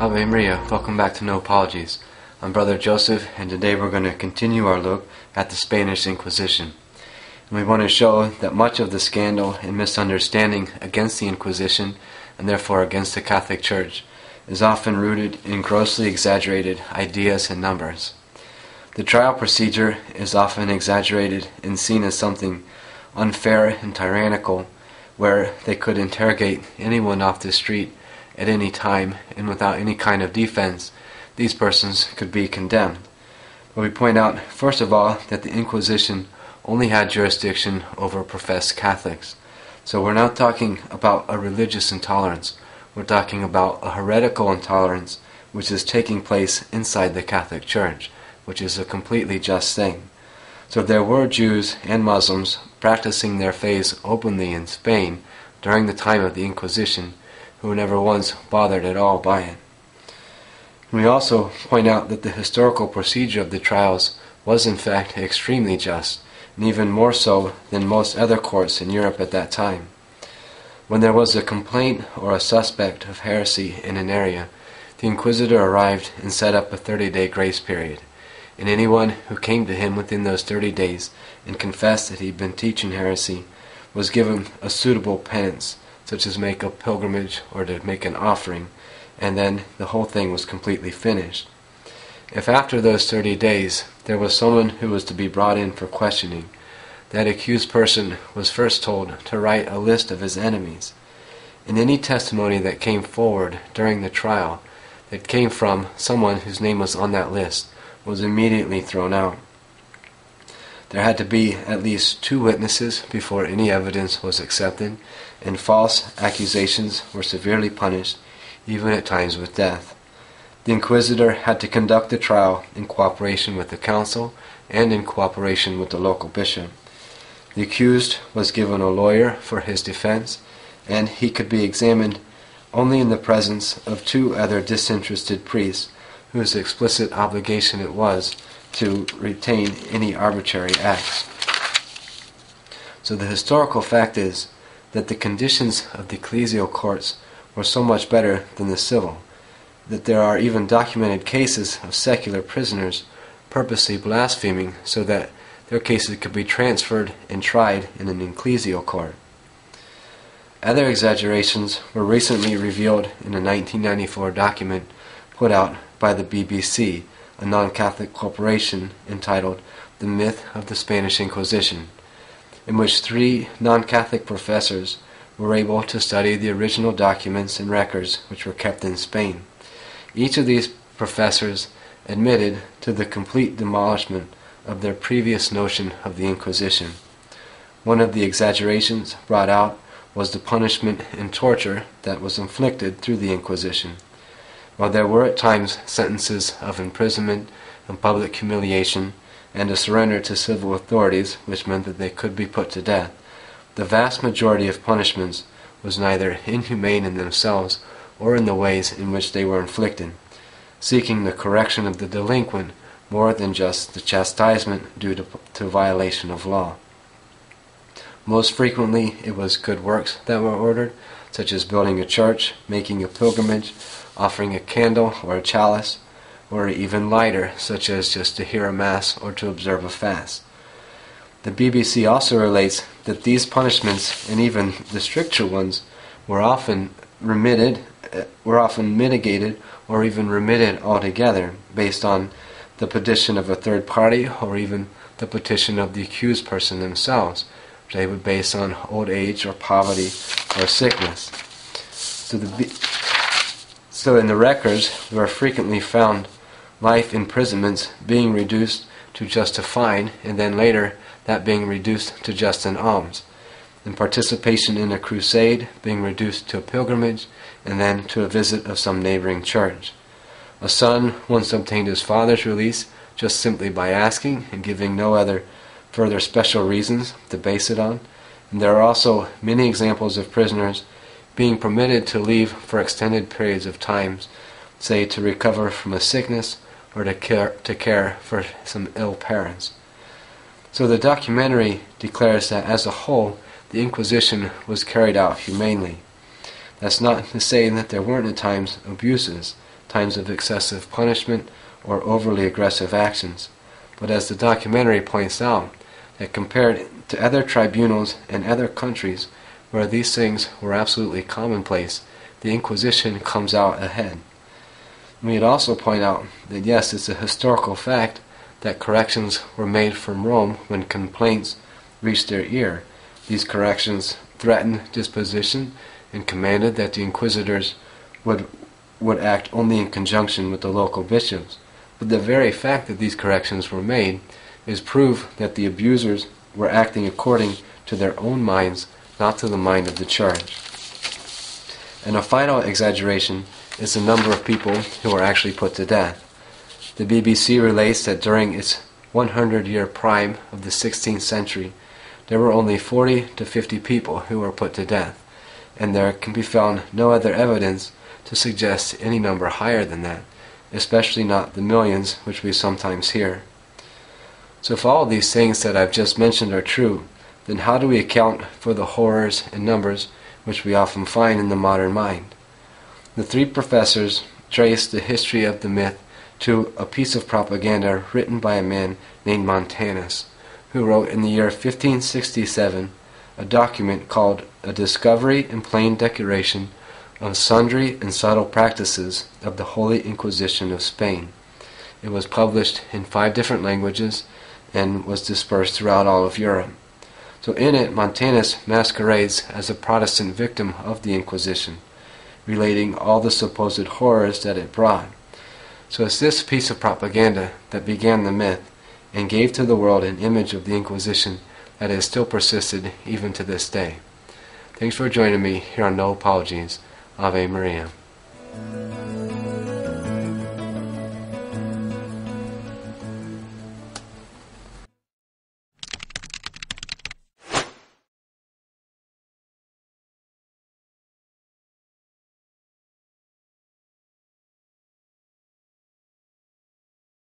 Ave Maria, welcome back to No Apologies. I'm Brother Joseph, and today we're going to continue our look at the Spanish Inquisition. And we want to show that much of the scandal and misunderstanding against the Inquisition, and therefore against the Catholic Church, is often rooted in grossly exaggerated ideas and numbers. The trial procedure is often exaggerated and seen as something unfair and tyrannical, where they could interrogate anyone off the street at any time, and without any kind of defense, these persons could be condemned. But we point out, first of all, that the Inquisition only had jurisdiction over professed Catholics. So we're not talking about a religious intolerance, we're talking about a heretical intolerance which is taking place inside the Catholic Church, which is a completely just thing. So there were Jews and Muslims practicing their faiths openly in Spain during the time of the Inquisition, who never once bothered at all by it. We also point out that the historical procedure of the trials was in fact extremely just, and even more so than most other courts in Europe at that time. When there was a complaint or a suspect of heresy in an area, the Inquisitor arrived and set up a 30-day grace period, and anyone who came to him within those 30 days and confessed that he'd been teaching heresy was given a suitable penance, such as make a pilgrimage or to make an offering, and then the whole thing was completely finished. If after those 30 days there was someone who was to be brought in for questioning, that accused person was first told to write a list of his enemies, and any testimony that came forward during the trial that came from someone whose name was on that list was immediately thrown out. There had to be at least 2 witnesses before any evidence was accepted, and false accusations were severely punished, even at times with death. The Inquisitor had to conduct the trial in cooperation with the council and in cooperation with the local bishop. The accused was given a lawyer for his defense, and he could be examined only in the presence of 2 other disinterested priests, whose explicit obligation it was to retain any arbitrary acts. So the historical fact is that the conditions of the ecclesial courts were so much better than the civil, that there are even documented cases of secular prisoners purposely blaspheming so that their cases could be transferred and tried in an ecclesial court. Other exaggerations were recently revealed in a 1994 document put out by the BBC, a non-Catholic corporation, entitled The Myth of the Spanish Inquisition, in which 3 non-Catholic professors were able to study the original documents and records which were kept in Spain. Each of these professors admitted to the complete demolishment of their previous notion of the Inquisition. One of the exaggerations brought out was the punishment and torture that was inflicted through the Inquisition. While there were at times sentences of imprisonment and public humiliation and a surrender to civil authorities, which meant that they could be put to death, the vast majority of punishments was neither inhumane in themselves or in the ways in which they were inflicted, seeking the correction of the delinquent more than just the chastisement due to violation of law. Most frequently it was good works that were ordered, such as building a church, making a pilgrimage, offering a candle or a chalice, or even lighter, such as just to hear a mass or to observe a fast. The BBC also relates that these punishments, and even the stricter ones, were often mitigated or even remitted altogether based on the petition of a third party or even the petition of the accused person themselves, which they would base on old age or poverty or sickness. So in the records there are frequently found life imprisonments being reduced to just a fine, and then later that being reduced to just an alms, and participation in a crusade being reduced to a pilgrimage and then to a visit of some neighboring church. A son once obtained his father's release just simply by asking and giving no other further special reasons to base it on, and there are also many examples of prisoners being permitted to leave for extended periods of time, say to recover from a sickness or to care for some ill parents. So the documentary declares that as a whole the Inquisition was carried out humanely. That's not to say that there weren't at times abuses, times of excessive punishment or overly aggressive actions. But as the documentary points out, that compared to other tribunals and other countries where these things were absolutely commonplace, the Inquisition comes out ahead. We'd also point out that yes, it's a historical fact that corrections were made from Rome when complaints reached their ear. These corrections threatened disposition and commanded that the inquisitors would act only in conjunction with the local bishops. But the very fact that these corrections were made is proof that the abusers were acting according to their own minds, not to the mind of the church. And a final exaggeration is the number of people who were actually put to death. The BBC relates that during its 100-year prime of the 16th century, there were only 40 to 50 people who were put to death, and there can be found no other evidence to suggest any number higher than that, especially not the millions which we sometimes hear. So if all these things that I've just mentioned are true, then how do we account for the horrors and numbers which we often find in the modern mind? The three professors traced the history of the myth to a piece of propaganda written by a man named Montanus, who wrote in the year 1567 a document called A Discovery and Plain Declaration of Sundry and Subtle Practices of the Holy Inquisition of Spain. It was published in 5 different languages and was dispersed throughout all of Europe. So in it, Montanus masquerades as a Protestant victim of the Inquisition, relating all the supposed horrors that it brought. So it's this piece of propaganda that began the myth and gave to the world an image of the Inquisition that has still persisted even to this day. Thanks for joining me here on No Apologies. Ave Maria.